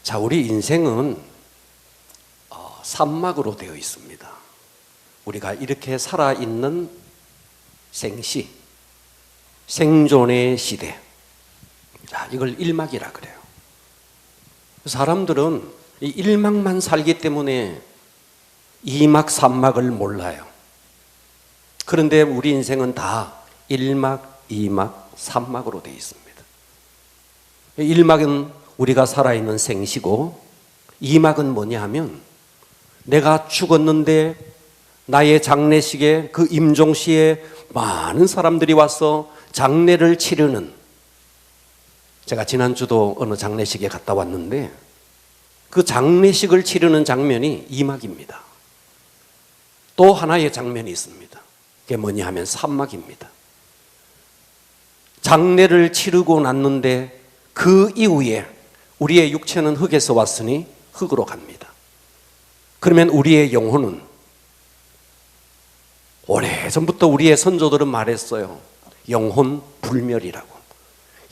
자, 우리 인생은 산막으로 되어 있습니다. 우리가 이렇게 살아있는 생시, 생존의 시대. 자, 이걸 일막이라 그래요. 사람들은 이 일막만 살기 때문에 이막, 삼막을 몰라요. 그런데 우리 인생은 다 일막, 이막, 삼막으로 되어 있습니다. 일막은 우리가 살아있는 생시고, 이막은 뭐냐 하면 내가 죽었는데 나의 장례식에 그 임종시에 많은 사람들이 와서 장례를 치르는, 제가 지난주도 어느 장례식에 갔다 왔는데 그 장례식을 치르는 장면이 이막입니다. 또 하나의 장면이 있습니다. 그게 뭐냐 하면 삼막입니다. 장례를 치르고 났는데 그 이후에 우리의 육체는 흙에서 왔으니 흙으로 갑니다. 그러면 우리의 영혼은, 오래전부터 우리의 선조들은 말했어요. 영혼 불멸이라고.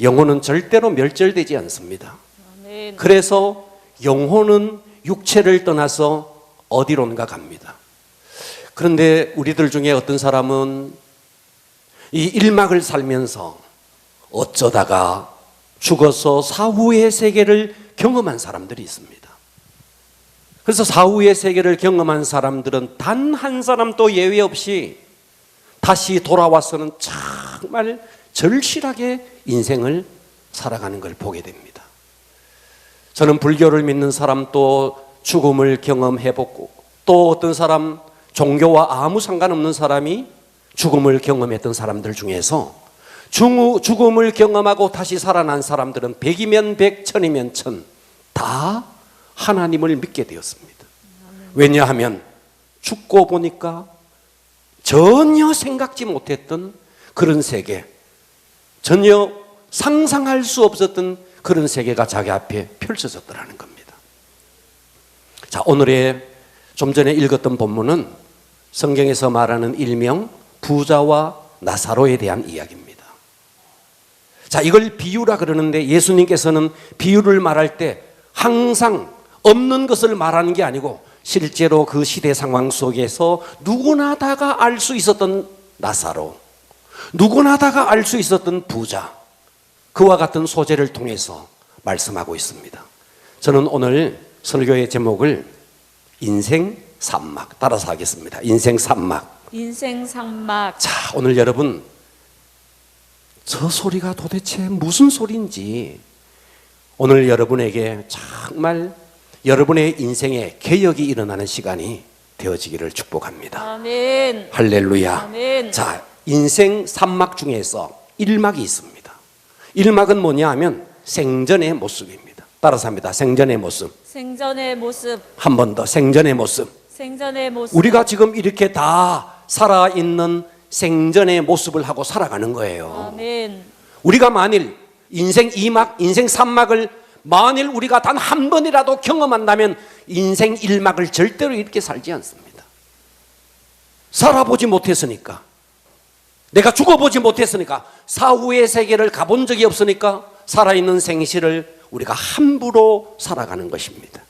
영혼은 절대로 멸절되지 않습니다. 아멘. 그래서 영혼은 육체를 떠나서 어디론가 갑니다. 그런데 우리들 중에 어떤 사람은 이 일막을 살면서 어쩌다가 죽어서 사후의 세계를 경험한 사람들이 있습니다. 그래서 사후의 세계를 경험한 사람들은 단 한 사람도 예외 없이 다시 돌아와서는 정말 절실하게 인생을 살아가는 걸 보게 됩니다. 저는 불교를 믿는 사람도 죽음을 경험해보고, 또 어떤 사람, 종교와 아무 상관없는 사람이 죽음을 경험했던 사람들 중에서 죽음을 경험하고 다시 살아난 사람들은 100이면 100, 1000이면 1000, 다 하나님을 믿게 되었습니다. 왜냐하면 죽고 보니까 전혀 생각지 못했던 그런 세계, 전혀 상상할 수 없었던 그런 세계가 자기 앞에 펼쳐졌더라는 겁니다. 자, 오늘의 좀 전에 읽었던 본문은 성경에서 말하는 일명 부자와 나사로에 대한 이야기입니다. 자, 이걸 비유라 그러는데 예수님께서는 비유를 말할 때 항상 없는 것을 말하는 게 아니고 실제로 그 시대 상황 속에서 누구나 다가 알 수 있었던 나사로, 누구나 다가 알 수 있었던 부자, 그와 같은 소재를 통해서 말씀하고 있습니다. 저는 오늘 설교의 제목을 인생 삼막, 따라서 하겠습니다. 인생 삼막. 인생 삼막. 자, 오늘 여러분, 저 소리가 도대체 무슨 소리인지 오늘 여러분에게 정말 여러분의 인생에 개혁이 일어나는 시간이 되어지기를 축복합니다. 아멘. 할렐루야. 아멘. 자, 인생 삼막 중에서 일막이 있습니다. 일막은 뭐냐 하면 생전의 모습입니다. 따라서 합니다. 생전의 모습. 생전의 모습. 한 번 더, 생전의 모습. 생전의 모습. 우리가 지금 이렇게 다 살아있는 생전의 모습을 하고 살아가는 거예요. 아멘. 우리가 만일 인생 2막, 인생 3막을 만일 우리가 단 한 번이라도 경험한다면 인생 1막을 절대로 이렇게 살지 않습니다. 살아보지 못했으니까, 내가 죽어보지 못했으니까, 사후의 세계를 가본 적이 없으니까 살아있는 생시를 우리가 함부로 살아가는 것입니다.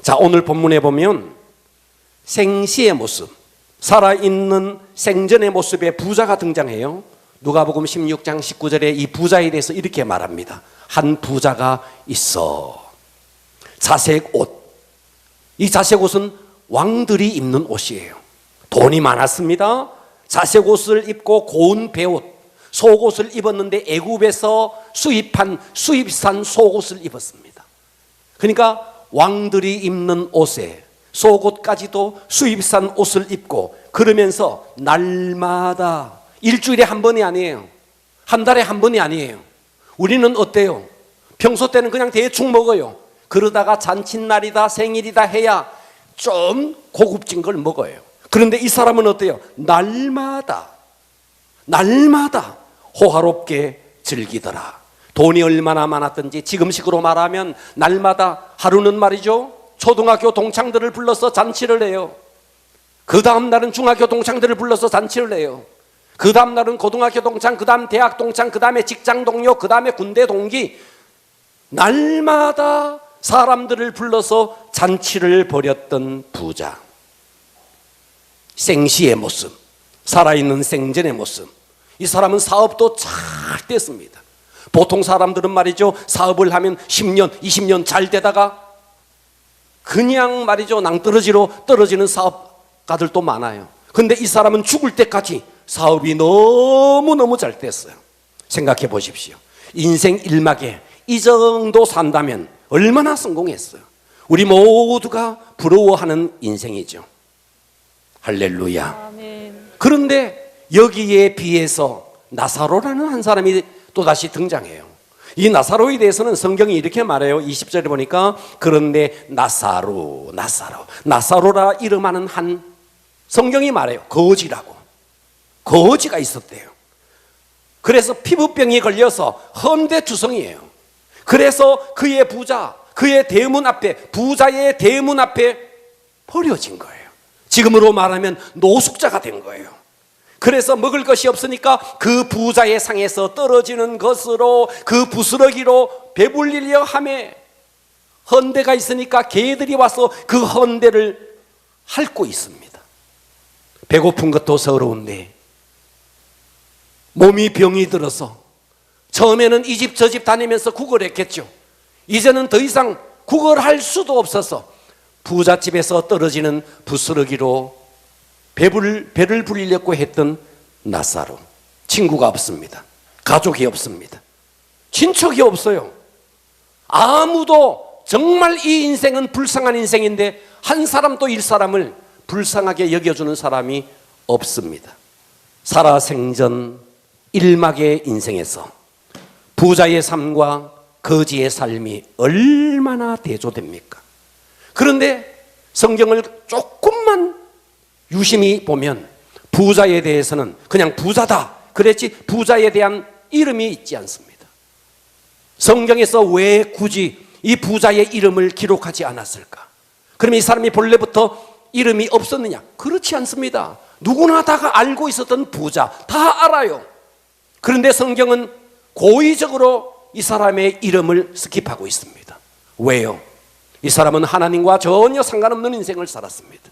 자, 오늘 본문에 보면 생시의 모습, 살아있는 생전의 모습의 부자가 등장해요. 누가복음 16장 19절에 이 부자에 대해서 이렇게 말합니다. 한 부자가 있어. 자색 옷. 이 자색 옷은 왕들이 입는 옷이에요. 돈이 많았습니다. 자색 옷을 입고 고운 베옷, 속옷을 입었는데 애굽에서 수입한 수입산 속옷을 입었습니다. 그러니까 왕들이 입는 옷에 속옷까지도 수입산 옷을 입고, 그러면서 날마다, 일주일에 한 번이 아니에요, 한 달에 한 번이 아니에요. 우리는 어때요? 평소 때는 그냥 대충 먹어요. 그러다가 잔칫날이다, 생일이다 해야 좀 고급진 걸 먹어요. 그런데 이 사람은 어때요? 날마다 호화롭게 즐기더라. 돈이 얼마나 많았든지, 지금식으로 말하면 날마다, 하루는 말이죠, 초등학교 동창들을 불러서 잔치를 해요. 그 다음 날은 중학교 동창들을 불러서 잔치를 해요. 그 다음 날은 고등학교 동창, 그 다음 대학 동창, 그 다음에 직장 동료, 그 다음에 군대 동기. 날마다 사람들을 불러서 잔치를 벌였던 부자. 생시의 모습, 살아있는 생전의 모습. 이 사람은 사업도 잘 됐습니다. 보통 사람들은 말이죠, 사업을 하면 10년, 20년 잘 되다가 그냥 말이죠, 낭떠러지로 떨어지는 사업가들도 많아요. 근데 이 사람은 죽을 때까지 사업이 너무너무 잘 됐어요. 생각해 보십시오. 인생 일막에 이 정도 산다면 얼마나 성공했어요. 우리 모두가 부러워하는 인생이죠. 할렐루야. 아멘. 그런데 여기에 비해서 나사로라는 한 사람이 또다시 등장해요. 이 나사로에 대해서는 성경이 이렇게 말해요. 20절에 보니까 그런데 나사로라 이름하는 한, 성경이 말해요, 거지라고. 거지가 있었대요. 그래서 피부병이 걸려서 헌대투성이에요. 그래서 그의 부자, 그의 대문 앞에, 부자의 대문 앞에 버려진 거예요. 지금으로 말하면 노숙자가 된 거예요. 그래서 먹을 것이 없으니까 그 부자의 상에서 떨어지는 것으로, 그 부스러기로 배불리려 하매, 헌대가 있으니까 개들이 와서 그 헌대를 핥고 있습니다. 배고픈 것도 서러운데 몸이 병이 들어서 처음에는 이 집 저 집 다니면서 구걸했겠죠. 이제는 더 이상 구걸할 수도 없어서 부잣집에서 떨어지는 부스러기로 배를 불리려고 했던 나사로. 친구가 없습니다. 가족이 없습니다. 친척이 없어요. 아무도, 정말 이 인생은 불쌍한 인생인데 한 사람도 일 사람을 불쌍하게 여겨주는 사람이 없습니다. 살아생전 일막의 인생에서 부자의 삶과 거지의 삶이 얼마나 대조됩니까? 그런데 성경을 조금만 유심히 보면 부자에 대해서는 그냥 부자다 그랬지 부자에 대한 이름이 있지 않습니다. 성경에서 왜 굳이 이 부자의 이름을 기록하지 않았을까? 그럼 이 사람이 본래부터 이름이 없었느냐? 그렇지 않습니다. 누구나 다 알고 있었던 부자, 다 알아요. 그런데 성경은 고의적으로 이 사람의 이름을 스킵하고 있습니다. 왜요? 이 사람은 하나님과 전혀 상관없는 인생을 살았습니다.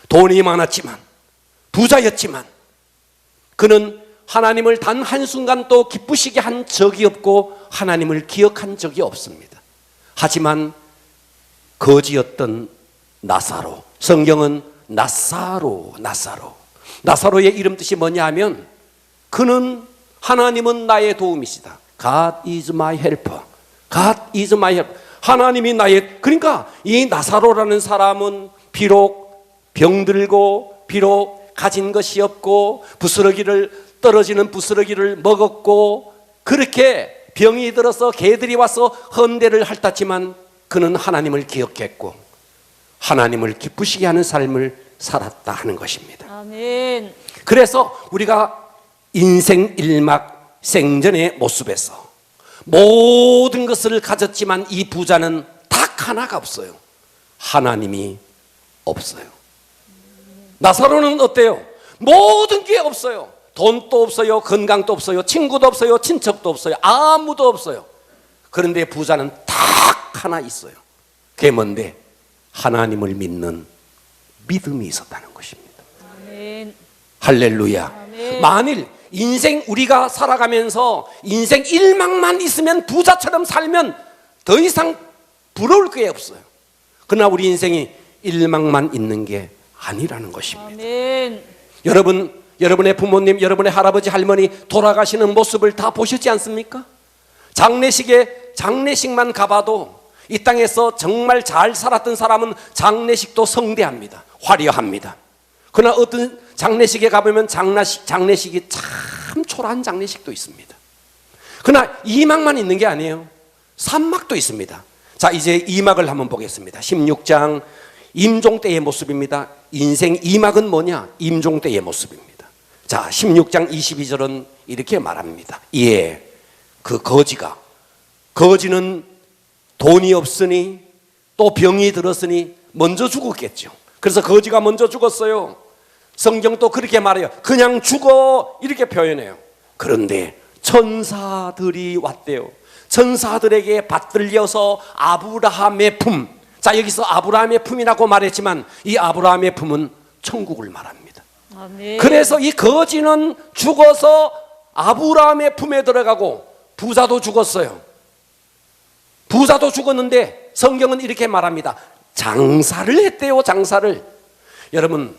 돈이 많았지만, 부자였지만 그는 하나님을 단 한순간도 기쁘시게 한 적이 없고 하나님을 기억한 적이 없습니다. 하지만 거지였던 나사로, 성경은 나사로의 이름 뜻이 뭐냐 하면 그는 하나님은 나의 도움이시다. God is my helper. God is my helper. 하나님이 나의, 그러니까 이 나사로라는 사람은 비록 병들고 비록 가진 것이 없고 떨어지는 부스러기를 먹었고 그렇게 병이 들어서 개들이 와서 헌대를 핥았지만 그는 하나님을 기억했고 하나님을 기쁘시게 하는 삶을 살았다 하는 것입니다. 아멘. 그래서 우리가 인생 일막 생전의 모습에서 모든 것을 가졌지만 이 부자는 딱 하나가 없어요. 하나님이 없어요. 나사로는 어때요? 모든 게 없어요. 돈도 없어요. 건강도 없어요. 친구도 없어요. 친척도 없어요. 아무도 없어요. 그런데 부자는 딱 하나 있어요. 그게 뭔데? 하나님을 믿는 믿음이 있었다는 것입니다. 아멘. 할렐루야. 아멘. 만일 인생 우리가 살아가면서 인생 일막만 있으면 부자처럼 살면 더 이상 부러울 게 없어요. 그러나 우리 인생이 일막만 있는 게 아니라는 것입니다. 아멘. 여러분의 부모님, 여러분의 할아버지, 할머니 돌아가시는 모습을 다 보셨지 않습니까? 장례식만 가봐도 이 땅에서 정말 잘 살았던 사람은 장례식도 성대합니다. 화려합니다. 그러나 어떤 장례식에 가보면 장례식이 참 초라한 장례식도 있습니다. 그러나 2막만 있는 게 아니에요. 3막도 있습니다. 자, 이제 2막을 한번 보겠습니다. 16장 임종 때의 모습입니다. 인생 2막은 뭐냐? 임종 때의 모습입니다. 자, 16장 22절은 이렇게 말합니다. 예, 그 거지는 돈이 없으니 또 병이 들었으니 먼저 죽었겠죠. 그래서 거지가 먼저 죽었어요. 성경도 그렇게 말해요. 그냥 죽어 이렇게 표현해요. 그런데 천사들이 왔대요. 천사들에게 받들려서 아브라함의 품. 자, 여기서 아브라함의 품이라고 말했지만 이 아브라함의 품은 천국을 말합니다. 아멘. 그래서 이 거지는 죽어서 아브라함의 품에 들어가고 부자도 죽었어요. 부자도 죽었는데 성경은 이렇게 말합니다. 장사를 했대요, 장사를. 여러분,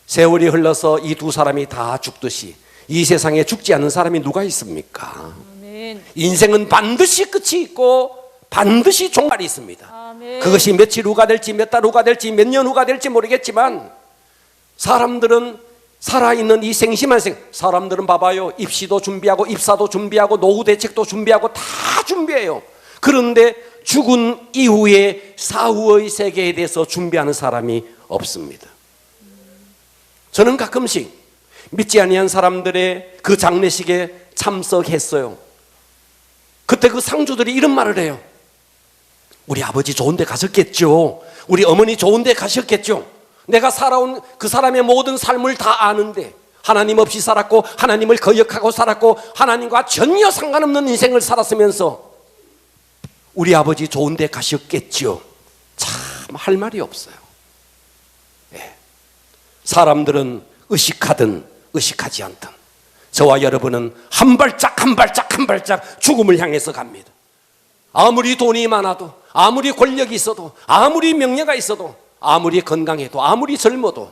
세월이 흘러서 이 두 사람이 다 죽듯이 이 세상에 죽지 않는 사람이 누가 있습니까? 아멘. 인생은 반드시 끝이 있고 반드시 종말이 있습니다. 아멘. 그것이 며칠 후가 될지 몇 달 후가 될지 몇 년 후가 될지 모르겠지만 사람들은 살아있는 이 생심한 사람들은 봐봐요. 입시도 준비하고 입사도 준비하고 노후 대책도 준비하고 다 준비해요. 그런데 죽은 이후에 사후의 세계에 대해서 준비하는 사람이 없습니다. 저는 가끔씩 믿지 아니한 사람들의 그 장례식에 참석했어요. 그때 그 상주들이 이런 말을 해요. 우리 아버지 좋은 데 가셨겠죠. 우리 어머니 좋은 데 가셨겠죠. 내가 살아온 그 사람의 모든 삶을 다 아는데 하나님 없이 살았고 하나님을 거역하고 살았고 하나님과 전혀 상관없는 인생을 살았으면서 우리 아버지 좋은 데 가셨겠죠. 참 할 말이 없어요. 예. 사람들은 의식하든 의식하지 않든 저와 여러분은 한 발짝 한 발짝 한 발짝 죽음을 향해서 갑니다. 아무리 돈이 많아도 아무리 권력이 있어도 아무리 명예가 있어도 아무리 건강해도 아무리 젊어도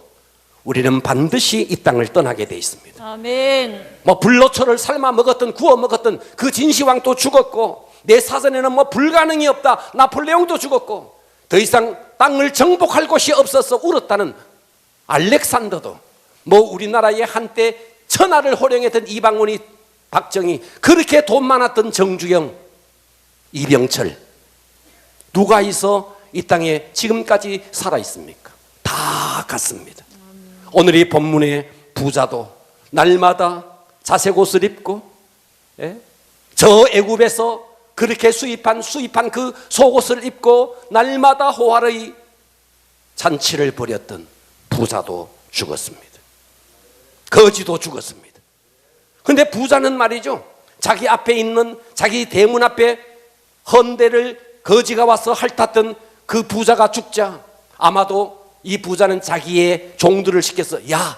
우리는 반드시 이 땅을 떠나게 돼 있습니다. 아멘. 뭐 불로초를 삶아 먹었던 구워 먹었던 그 진시황도 죽었고 내 사전에는 뭐 불가능이 없다 나폴레옹도 죽었고 더 이상 땅을 정복할 곳이 없어서 울었다는 알렉산더도 뭐 우리나라에 한때 천하를 호령했던 이방원이 박정희 그렇게 돈 많았던 정주영 이병철 누가 있어 이 땅에 지금까지 살아 있습니까? 다 갔습니다. 오늘 이 본문의 부자도 날마다 자색 옷을 입고 저 애굽에서 그렇게 수입한 그 속옷을 입고 날마다 호화의 잔치를 벌였던 부자도 죽었습니다. 거지도 죽었습니다. 그런데 부자는 말이죠, 자기 앞에 있는 자기 대문 앞에 헌대를 거지가 와서 핥았던 그 부자가 죽자 아마도 이 부자는 자기의 종들을 시켜서 야,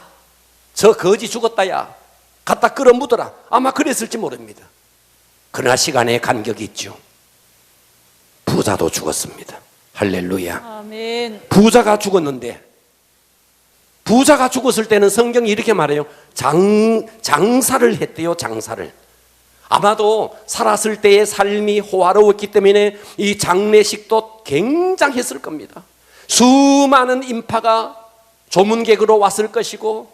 저 거지 죽었다 야 갖다 끌어 묻어라 아마 그랬을지 모릅니다. 그러나 시간의 간격이 있죠. 부자도 죽었습니다. 할렐루야. 아멘. 부자가 죽었는데 부자가 죽었을 때는 성경이 이렇게 말해요. 장사를 했대요. 장사를. 아마도 살았을 때의 삶이 호화로웠기 때문에 이 장례식도 굉장했을 겁니다. 수많은 인파가 조문객으로 왔을 것이고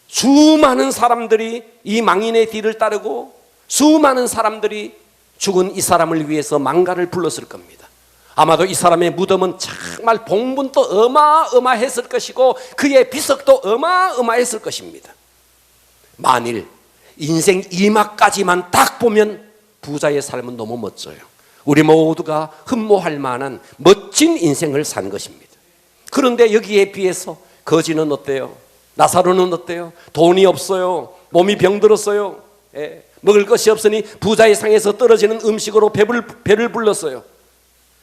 수많은 사람들이 이 망인의 뒤를 따르고 수많은 사람들이 죽은 이 사람을 위해서 망가를 불렀을 겁니다. 아마도 이 사람의 무덤은 정말 봉분도 어마어마했을 것이고 그의 비석도 어마어마했을 것입니다. 만일 인생 이막까지만 딱 보면 부자의 삶은 너무 멋져요. 우리 모두가 흠모할 만한 멋진 인생을 산 것입니다. 그런데 여기에 비해서 거지는 어때요? 나사로는 어때요? 돈이 없어요. 몸이 병들었어요. 먹을 것이 없으니 부자의 상에서 떨어지는 음식으로 배를 불렀어요.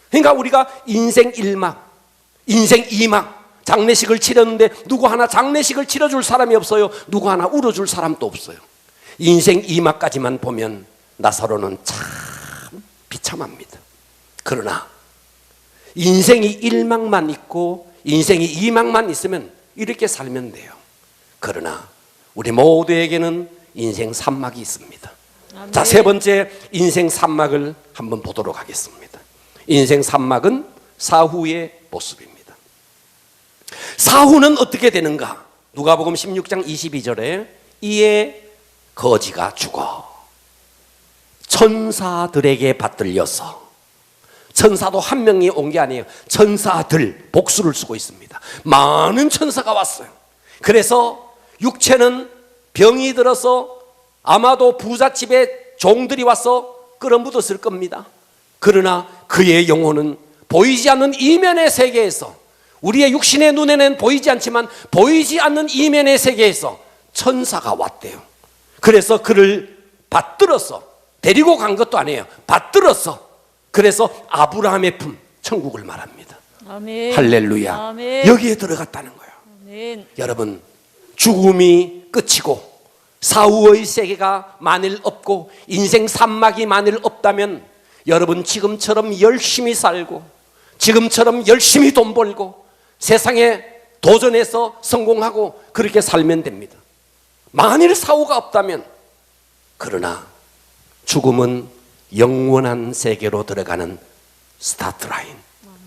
그러니까 우리가 인생 1막, 인생 2막 장례식을 치렀는데 누구 하나 장례식을 치러줄 사람이 없어요. 누구 하나 울어줄 사람도 없어요. 인생 2막까지만 보면 나사로는 참 비참합니다. 그러나 인생이 1막만 있고 인생이 2막만 있으면 이렇게 살면 돼요. 그러나 우리 모두에게는 인생 3막이 있습니다. 아멘. 자, 세 번째 인생 3막을 한번 보도록 하겠습니다. 인생 3막은 사후의 모습입니다. 사후는 어떻게 되는가? 누가복음 16장 22절에 이에 거지가 죽어 천사들에게 받들려서, 천사도 한 명이 온 게 아니에요. 천사들, 복수를 쓰고 있습니다. 많은 천사가 왔어요. 그래서 육체는 병이 들어서 아마도 부잣집에 종들이 와서 끌어묻었을 겁니다. 그러나 그의 영혼은 보이지 않는 이면의 세계에서, 우리의 육신의 눈에는 보이지 않지만 보이지 않는 이면의 세계에서 천사가 왔대요. 그래서 그를 받들어서 데리고 간 것도 아니에요. 받들어서. 그래서 아브라함의 품, 천국을 말합니다. 아멘. 할렐루야. 아멘. 여기에 들어갔다는 거예요. 아멘. 여러분, 죽음이 끝이고 사후의 세계가 만일 없고 인생 산막이 만일 없다면 여러분 지금처럼 열심히 살고 지금처럼 열심히 돈 벌고 세상에 도전해서 성공하고 그렇게 살면 됩니다. 만일 사후가 없다면, 그러나 죽음은 영원한 세계로 들어가는 스타트 라인,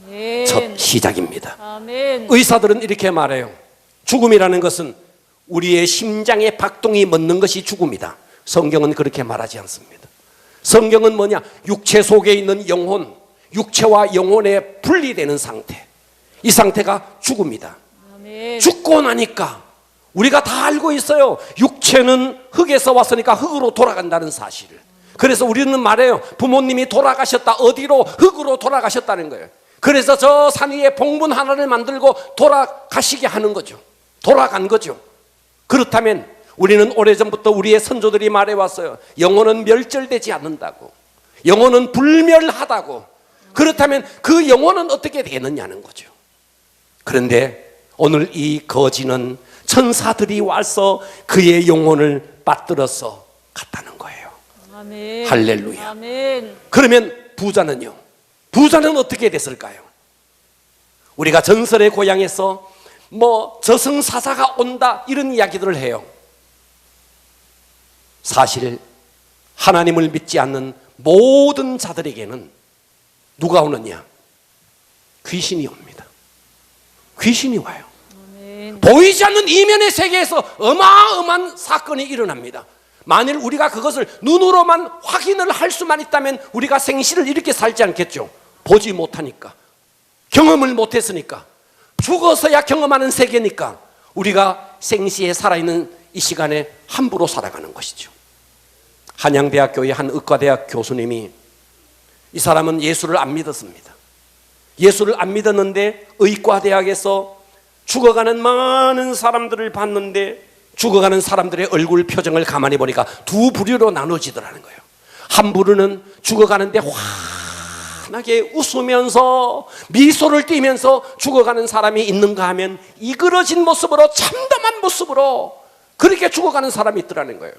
아멘. 첫 시작입니다. 아멘. 의사들은 이렇게 말해요. 죽음이라는 것은 우리의 심장의 박동이 멎는 것이 죽음이다. 성경은 그렇게 말하지 않습니다. 성경은 뭐냐? 육체 속에 있는 영혼, 육체와 영혼의 분리되는 상태, 이 상태가 죽음이다. 아멘. 죽고 나니까 우리가 다 알고 있어요. 육체는 흙에서 왔으니까 흙으로 돌아간다는 사실을. 그래서 우리는 말해요. 부모님이 돌아가셨다. 어디로? 흙으로 돌아가셨다는 거예요. 그래서 저 산 위에 봉분 하나를 만들고 돌아가시게 하는 거죠. 돌아간 거죠. 그렇다면 우리는 오래전부터 우리의 선조들이 말해왔어요. 영혼은 멸절되지 않는다고, 영혼은 불멸하다고. 그렇다면 그 영혼은 어떻게 되느냐는 거죠. 그런데 오늘 이 거지는 천사들이 와서 그의 영혼을 받들어서 갔다는 거예요. 아멘. 할렐루야. 아멘. 그러면 부자는요? 부자는 어떻게 됐을까요? 우리가 전설의 고향에서 뭐 저승사자가 온다 이런 이야기들을 해요. 사실 하나님을 믿지 않는 모든 자들에게는 누가 오느냐? 귀신이 옵니다. 귀신이 와요. 아멘. 보이지 않는 이면의 세계에서 어마어마한 사건이 일어납니다. 만일 우리가 그것을 눈으로만 확인을 할 수만 있다면 우리가 생시를 이렇게 살지 않겠죠. 보지 못하니까, 경험을 못했으니까, 죽어서야 경험하는 세계니까 우리가 생시에 살아있는 이 시간에 함부로 살아가는 것이죠. 한양대학교의 한 의과대학 교수님이, 이 사람은 예수를 안 믿었습니다. 예수를 안 믿었는데 의과대학에서 죽어가는 많은 사람들을 봤는데 죽어가는 사람들의 얼굴 표정을 가만히 보니까 두 부류로 나눠지더라는 거예요. 한 부류는 죽어가는데 환하게 웃으면서 미소를 띠면서 죽어가는 사람이 있는가 하면 이그러진 모습으로, 참담한 모습으로 그렇게 죽어가는 사람이 있더라는 거예요.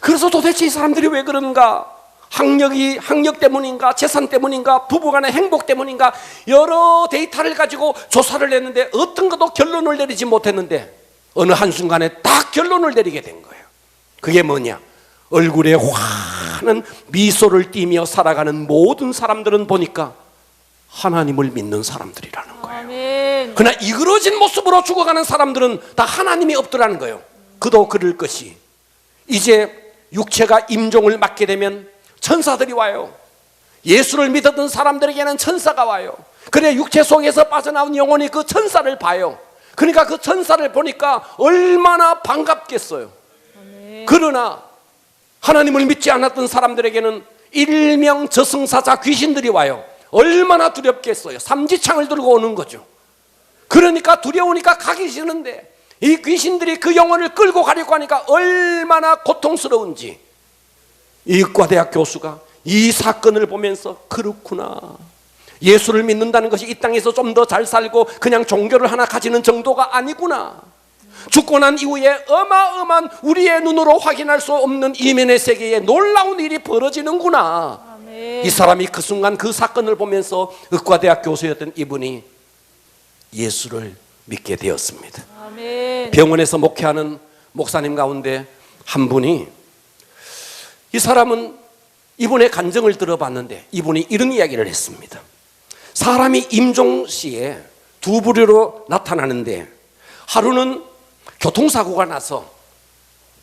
그래서 도대체 이 사람들이 왜 그런가? 학력 때문인가? 재산 때문인가? 부부간의 행복 때문인가? 여러 데이터를 가지고 조사를 했는데 어떤 것도 결론을 내리지 못했는데 어느 한순간에 딱 결론을 내리게 된 거예요. 그게 뭐냐? 얼굴에 환한 미소를 띠며 살아가는 모든 사람들은 보니까 하나님을 믿는 사람들이라는 거예요. 아멘. 그러나 이그러진 모습으로 죽어가는 사람들은 다 하나님이 없더라는 거예요. 그도 그럴 것이, 이제 육체가 임종을 맞게 되면 천사들이 와요. 예수를 믿었던 사람들에게는 천사가 와요. 그래 육체 속에서 빠져나온 영혼이 그 천사를 봐요. 그러니까 그 천사를 보니까 얼마나 반갑겠어요. 아멘. 그러나 하나님을 믿지 않았던 사람들에게는 일명 저승사자 귀신들이 와요. 얼마나 두렵겠어요. 삼지창을 들고 오는 거죠. 그러니까 두려우니까 가기 싫은데 이 귀신들이 그 영혼을 끌고 가려고 하니까 얼마나 고통스러운지, 이 의과대학 교수가 이 사건을 보면서 그렇구나, 예수를 믿는다는 것이 이 땅에서 좀 더 잘 살고 그냥 종교를 하나 가지는 정도가 아니구나, 죽고 난 이후에 어마어마한 우리의 눈으로 확인할 수 없는 이면의 세계에 놀라운 일이 벌어지는구나. 아멘. 이 사람이 그 순간 그 사건을 보면서 의과대학 교수였던 이분이 예수를 믿게 되었습니다. 아멘. 병원에서 목회하는 목사님 가운데 한 분이, 이 사람은 이분의 간증을 들어봤는데 이분이 이런 이야기를 했습니다. 사람이 임종시에 두 부류로 나타나는데, 하루는 교통사고가 나서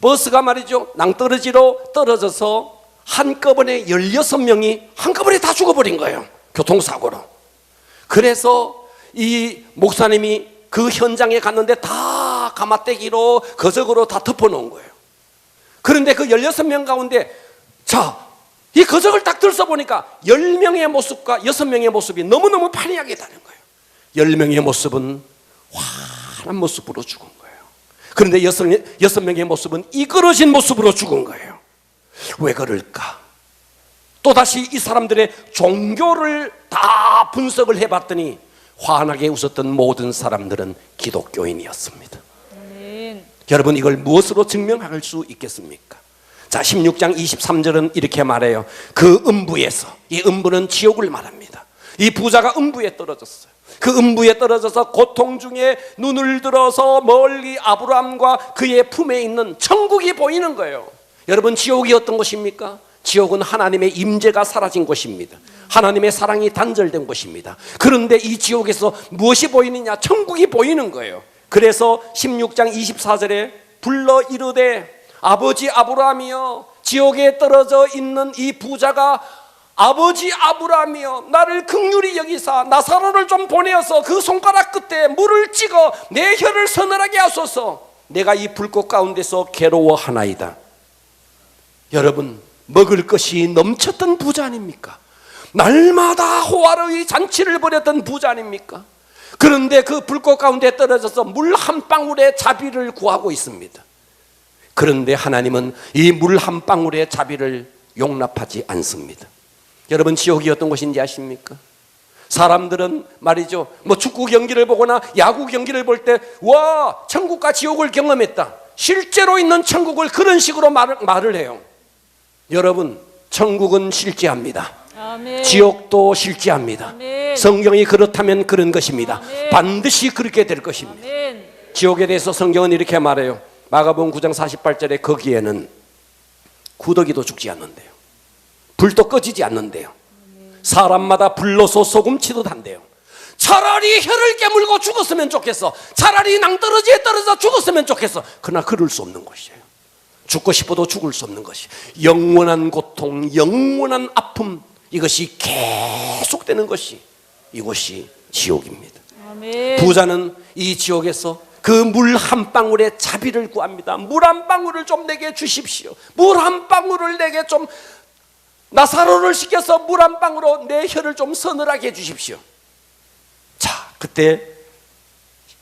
버스가 말이죠 낭떠러지로 떨어져서 한꺼번에 16명이 한꺼번에 다 죽어버린 거예요, 교통사고로. 그래서 이 목사님이 그 현장에 갔는데 다 가마떼기로 거적으로 다 덮어놓은 거예요. 그런데 그 16명 가운데 이 거적을 딱 들써보니까 10명의 모습과 6명의 모습이 너무너무 판이하게 다른 거예요. 10명의 모습은 환한 모습으로 죽은 거예요. 그런데 6명의 모습은 이그러진 모습으로 죽은 거예요. 왜 그럴까? 또다시 이 사람들의 종교를 다 분석을 해봤더니 환하게 웃었던 모든 사람들은 기독교인이었습니다. 아멘. 여러분, 이걸 무엇으로 증명할 수 있겠습니까? 자, 16장 23절은 이렇게 말해요. 그 음부에서, 이 음부는 지옥을 말합니다. 이 부자가 음부에 떨어졌어요. 그 음부에 떨어져서 고통 중에 눈을 들어서 멀리 아브라함과 그의 품에 있는 천국이 보이는 거예요. 여러분, 지옥이 어떤 곳입니까? 지옥은 하나님의 임재가 사라진 곳입니다. 하나님의 사랑이 단절된 곳입니다. 그런데 이 지옥에서 무엇이 보이느냐? 천국이 보이는 거예요. 그래서 16장 24절에 불러 이르되 아버지 아브라함이여, 지옥에 떨어져 있는 이 부자가 아버지 아브라함이여, 나를 긍휼히 여기사 나사로를 좀 보내어서 그 손가락 끝에 물을 찍어 내 혀를 서늘하게 하소서. 내가 이 불꽃 가운데서 괴로워하나이다. 여러분, 먹을 것이 넘쳤던 부자 아닙니까? 날마다 호화로이 잔치를 벌였던 부자 아닙니까? 그런데 그 불꽃 가운데 떨어져서 물 한 방울의 자비를 구하고 있습니다. 그런데 하나님은 이 물 한 방울의 자비를 용납하지 않습니다. 여러분, 지옥이 어떤 곳인지 아십니까? 사람들은 말이죠, 뭐 축구 경기를 보거나 야구 경기를 볼 때 와, 천국과 지옥을 경험했다. 실제로 있는 천국을 그런 식으로 말을 해요. 여러분, 천국은 실제합니다. 아멘. 지옥도 실제합니다. 아멘. 성경이 그렇다면 그런 것입니다. 아멘. 반드시 그렇게 될 것입니다. 아멘. 지옥에 대해서 성경은 이렇게 말해요. 마가복음 9장 48절에 거기에는 구더기도 죽지 않는데요, 불도 꺼지지 않는데요, 사람마다 불러서 소금치듯 한대요. 차라리 혀를 깨물고 죽었으면 좋겠어. 차라리 낭떠러지에 떨어져 죽었으면 좋겠어. 그러나 그럴 수 없는 것이에요. 죽고 싶어도 죽을 수 없는 것이, 영원한 고통, 영원한 아픔, 이것이 계속되는 것이 이곳이 지옥입니다. 아멘. 부자는 이 지옥에서 그 물 한 방울의 자비를 구합니다. 물 한 방울을 좀 내게 주십시오. 물 한 방울을 내게 좀, 나사로를 시켜서 물 한 방울로 내 혀를 좀 서늘하게 해주십시오. 자, 그때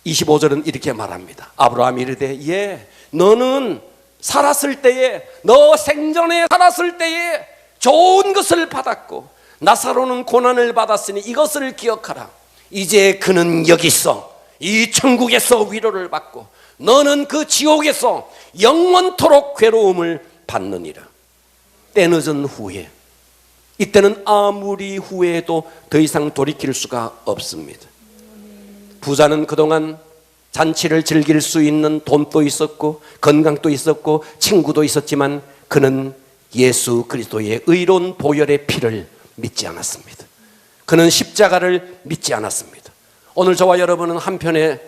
25절은 이렇게 말합니다. 아브라함이 이르되 예, 너는 살았을 때에, 너 생전에 살았을 때에 좋은 것을 받았고 나사로는 고난을 받았으니 이것을 기억하라. 이제 그는 여기서 이 천국에서 위로를 받고 너는 그 지옥에서 영원토록 괴로움을 받느니라. 때늦은 후에, 이때는 아무리 후회해도 더 이상 돌이킬 수가 없습니다. 부자는 그동안 잔치를 즐길 수 있는 돈도 있었고 건강도 있었고 친구도 있었지만 그는 예수 그리스도의 의로운 보혈의 피를 믿지 않았습니다. 그는 십자가를 믿지 않았습니다. 오늘 저와 여러분은 한편의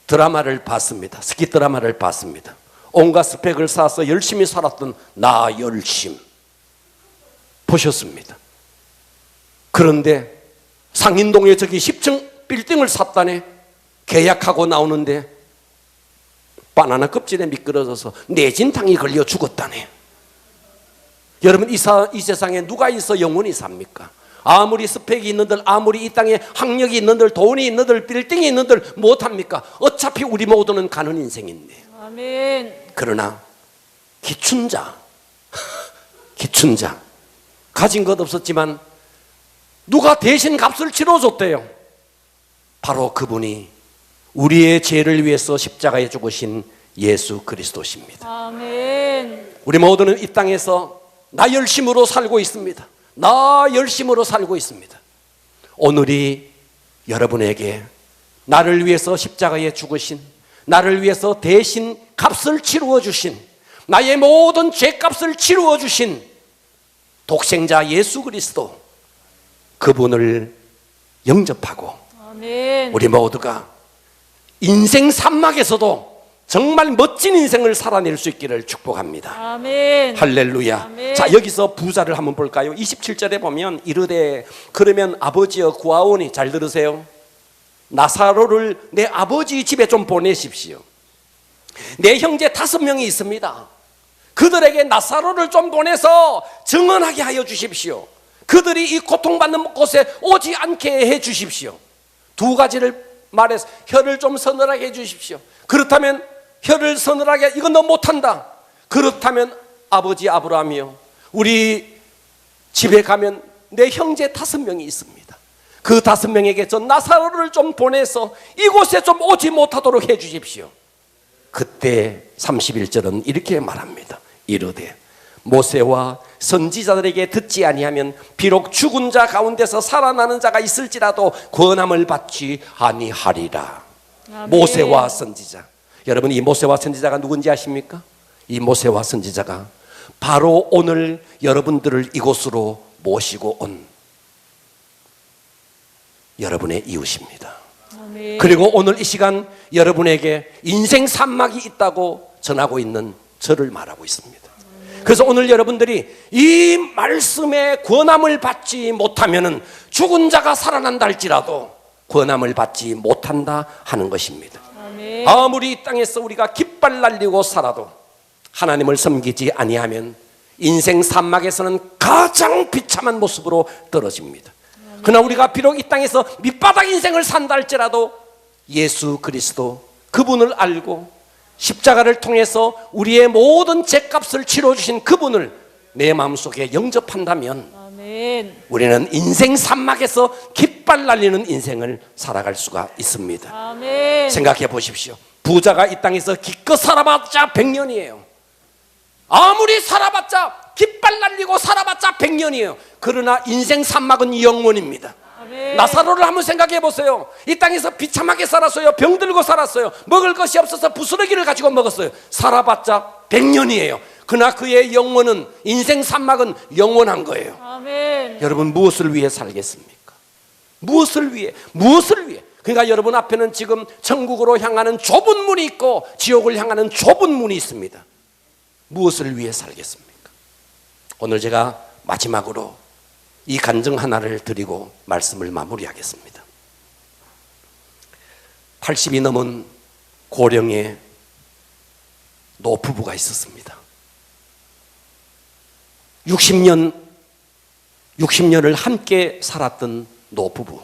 드라마를 봤습니다. 스키 드라마를 봤습니다. 온갖 스펙을 쌓아서 열심히 살았던 나 열심 보셨습니다. 그런데 상인동에 저기 10층 빌딩을 샀다네. 계약하고 나오는데 바나나 껍질에 미끄러져서 내진탕이 걸려 죽었다네. 여러분, 이 세상에 누가 있어 영원히 삽니까? 아무리 스펙이 있는들, 아무리 이 땅에 학력이 있는들, 돈이 있는들, 빌딩이 있는들 못합니까? 어차피 우리 모두는 가는 인생인데. 아멘. 그러나 기춘자 가진 것 없었지만 누가 대신 값을 치러줬대요. 바로 그분이 우리의 죄를 위해서 십자가에 죽으신 예수 그리스도십니다. 아멘. 우리 모두는 이 땅에서 나 열심으로 살고 있습니다. 나 열심으로 살고 있습니다. 오늘이 여러분에게 나를 위해서 십자가에 죽으신, 나를 위해서 대신 값을 치루어 주신, 나의 모든 죄값을 치루어 주신 독생자 예수 그리스도, 그분을 영접하고 아멘. 우리 모두가 인생 산막에서도 정말 멋진 인생을 살아낼 수 있기를 축복합니다. 아멘. 할렐루야. 아멘. 자, 여기서 부자를 한번 볼까요? 27절에 보면 이르되 그러면 아버지여 구하오니, 잘 들으세요, 나사로를 내 아버지 집에 좀 보내십시오. 내 형제 5명이 있습니다. 그들에게 나사로를 좀 보내서 증언하게 하여 주십시오. 그들이 이 고통받는 곳에 오지 않게 해 주십시오. 2가지를 말해서 혀를 좀 서늘하게 해 주십시오. 그렇다면 혀를 서늘하게, 이건 너 못한다. 그렇다면 아버지 아브라함이요, 우리 집에 가면 내 형제 5명이 있습니다. 그 5명에게 저 나사로를 좀 보내서 이곳에 좀 오지 못하도록 해 주십시오. 그때 31절은 이렇게 말합니다. 이르되 모세와 선지자들에게 듣지 아니하면 비록 죽은 자 가운데서 살아나는 자가 있을지라도 권함을 받지 아니하리라. 아멘. 모세와 선지자. 여러분, 이 모세와 선지자가 누군지 아십니까? 이 모세와 선지자가 바로 오늘 여러분들을 이곳으로 모시고 온 여러분의 이웃입니다. 아멘. 그리고 오늘 이 시간 여러분에게 인생 산막이 있다고 전하고 있는 저를 말하고 있습니다. 그래서 오늘 여러분들이 이 말씀의 권함을 받지 못하면은 죽은 자가 살아난다 할지라도 권함을 받지 못한다 하는 것입니다. 아멘. 아무리 이 땅에서 우리가 깃발 날리고 살아도 하나님을 섬기지 아니하면 인생 산막에서는 가장 비참한 모습으로 떨어집니다. 그러나 우리가 비록 이 땅에서 밑바닥 인생을 산다 할지라도 예수 그리스도 그분을 알고 십자가를 통해서 우리의 모든 죄값을 치러주신 그분을 내 마음속에 영접한다면 아멘. 우리는 인생 산막에서 깃발 날리는 인생을 살아갈 수가 있습니다. 아멘. 생각해 보십시오. 부자가 이 땅에서 기껏 살아봤자 100년이에요. 아무리 살아봤자 깃발 날리고 살아봤자 100년이에요. 그러나 인생 산막은 영원입니다. 아멘. 나사로를 한번 생각해 보세요. 이 땅에서 비참하게 살았어요. 병들고 살았어요. 먹을 것이 없어서 부스러기를 가지고 먹었어요. 살아봤자 100년이에요. 그러나 그의 영혼은, 인생 산막은 영원한 거예요. 아멘. 여러분, 무엇을 위해 살겠습니까? 무엇을 위해? 무엇을 위해? 그러니까 여러분 앞에는 지금 천국으로 향하는 좁은 문이 있고 지옥을 향하는 좁은 문이 있습니다. 무엇을 위해 살겠습니까? 오늘 제가 마지막으로 이 간증 하나를 드리고 말씀을 마무리하겠습니다. 80이 넘은 고령의 노부부가 있었습니다. 60년을 함께 살았던 노부부.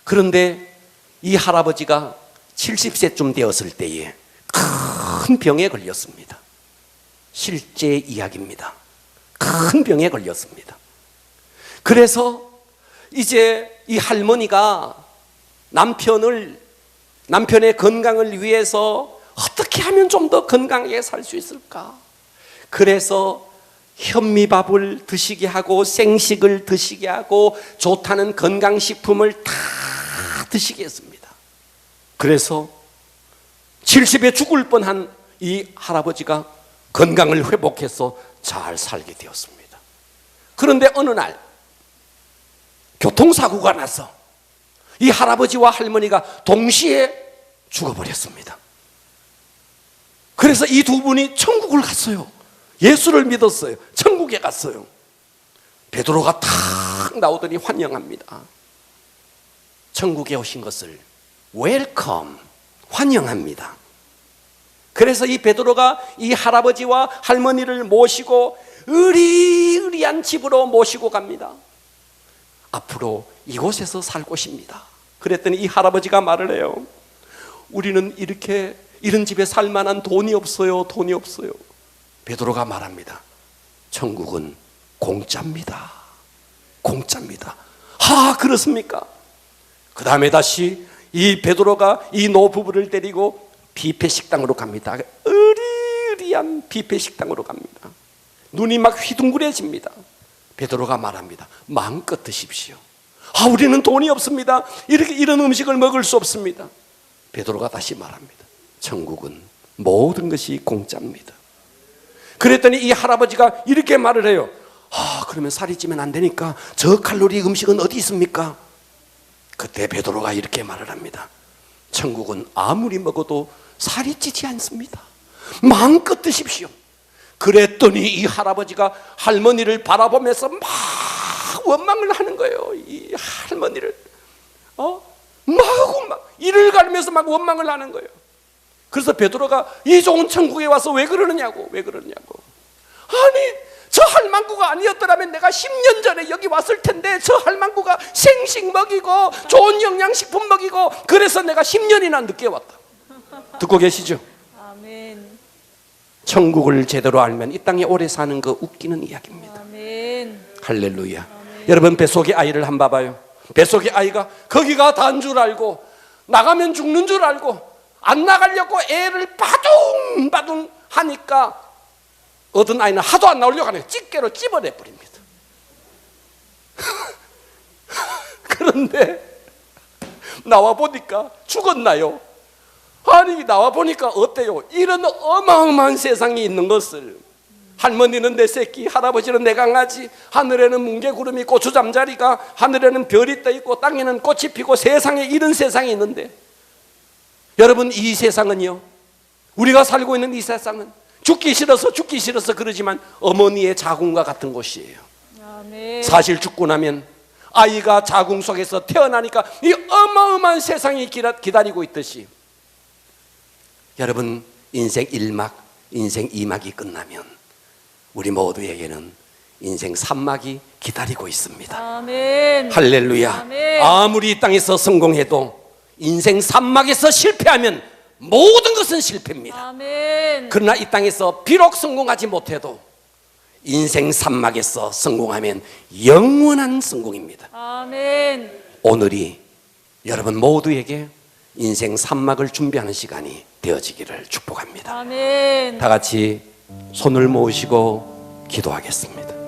그런데 이 할아버지가 70세쯤 되었을 때에 큰 병에 걸렸습니다. 실제 이야기입니다. 큰 병에 걸렸습니다. 그래서 이제 이 할머니가 남편의 건강을 위해서 어떻게 하면 좀 더 건강하게 살 수 있을까? 그래서 현미밥을 드시게 하고 생식을 드시게 하고 좋다는 건강식품을 다 드시게 했습니다. 그래서 70에 죽을 뻔한 이 할아버지가 건강을 회복해서 잘 살게 되었습니다. 그런데 어느 날 교통사고가 나서 이 할아버지와 할머니가 동시에 죽어버렸습니다. 그래서 이 두 분이 천국을 갔어요. 예수를 믿었어요. 천국에 갔어요. 베드로가 탁 나오더니 환영합니다. 천국에 오신 것을 웰컴, 환영합니다. 그래서 이 베드로가 이 할아버지와 할머니를 모시고 으리으리한 집으로 모시고 갑니다. 앞으로 이곳에서 살 곳입니다. 그랬더니 이 할아버지가 말을 해요. 우리는 이런 집에 살 만한 돈이 없어요. 돈이 없어요. 베드로가 말합니다. 천국은 공짜입니다. 공짜입니다. 아, 그렇습니까? 그 다음에 다시 이 베드로가 이 노부부를 데리고 뷔페 식당으로 갑니다. 으리으리한 뷔페 식당으로 갑니다. 눈이 막 휘둥그레집니다. 베드로가 말합니다. 마음껏 드십시오. 아, 우리는 돈이 없습니다. 이런 음식을 먹을 수 없습니다. 베드로가 다시 말합니다. 천국은 모든 것이 공짜입니다. 그랬더니 이 할아버지가 이렇게 말을 해요. 아, 그러면 살이 찌면 안 되니까 저칼로리 음식은 어디 있습니까? 그때 베드로가 이렇게 말을 합니다. 천국은 아무리 먹어도 살이 찌지 않습니다. 마음껏 드십시오. 그랬더니 이 할아버지가 할머니를 바라보면서 막 원망을 하는 거예요. 이 할머니를 막 이를 가르면서 막 원망을 하는 거예요. 그래서 베드로가 이 좋은 천국에 와서 왜 그러느냐고. 아니, 저 할망구가 아니었더라면 내가 10년 전에 여기 왔을 텐데 저 할망구가 생식 먹이고 좋은 영양식품 먹이고 그래서 내가 10년이나 늦게 왔다. 듣고 계시죠? 아멘. 천국을 제대로 알면 이 땅에 오래 사는 거 웃기는 이야기입니다. 아멘. 할렐루야. 여러분 뱃속의 아이를 한번 봐봐요. 뱃속의 아이가 거기가 다인 줄 알고 나가면 죽는 줄 알고 안 나가려고 애를 바둥바둥 하니까 어떤 아이는 하도 안 나오려고 하니까 집게로 찝어내 버립니다. 그런데 나와 보니까 죽었나요? 아니 나와 보니까 어때요? 이런 어마어마한 세상이 있는 것을, 할머니는 내 새끼, 할아버지는 내 강아지, 하늘에는 뭉게구름이 고추잠자리가, 하늘에는 별이 떠있고 땅에는 꽃이 피고, 세상에 이런 세상이 있는데, 여러분 이 세상은요, 우리가 살고 있는 이 세상은 죽기 싫어서 그러지만 어머니의 자궁과 같은 곳이에요. 아멘. 사실 죽고 나면 아이가 자궁 속에서 태어나니까 이 어마어마한 세상이 기다리고 있듯이, 여러분 인생 1막, 인생 2막이 끝나면 우리 모두에게는 인생 3막이 기다리고 있습니다. 아멘. 할렐루야. 아멘. 아무리 이 땅에서 성공해도 인생 3막에서 실패하면 모든 것은 실패입니다. 아멘. 그러나 이 땅에서 비록 성공하지 못해도 인생 3막에서 성공하면 영원한 성공입니다. 아멘. 오늘이 여러분 모두에게 인생 3막을 준비하는 시간이 되어지기를 축복합니다. 아멘. 다 같이 손을 모으시고 기도하겠습니다.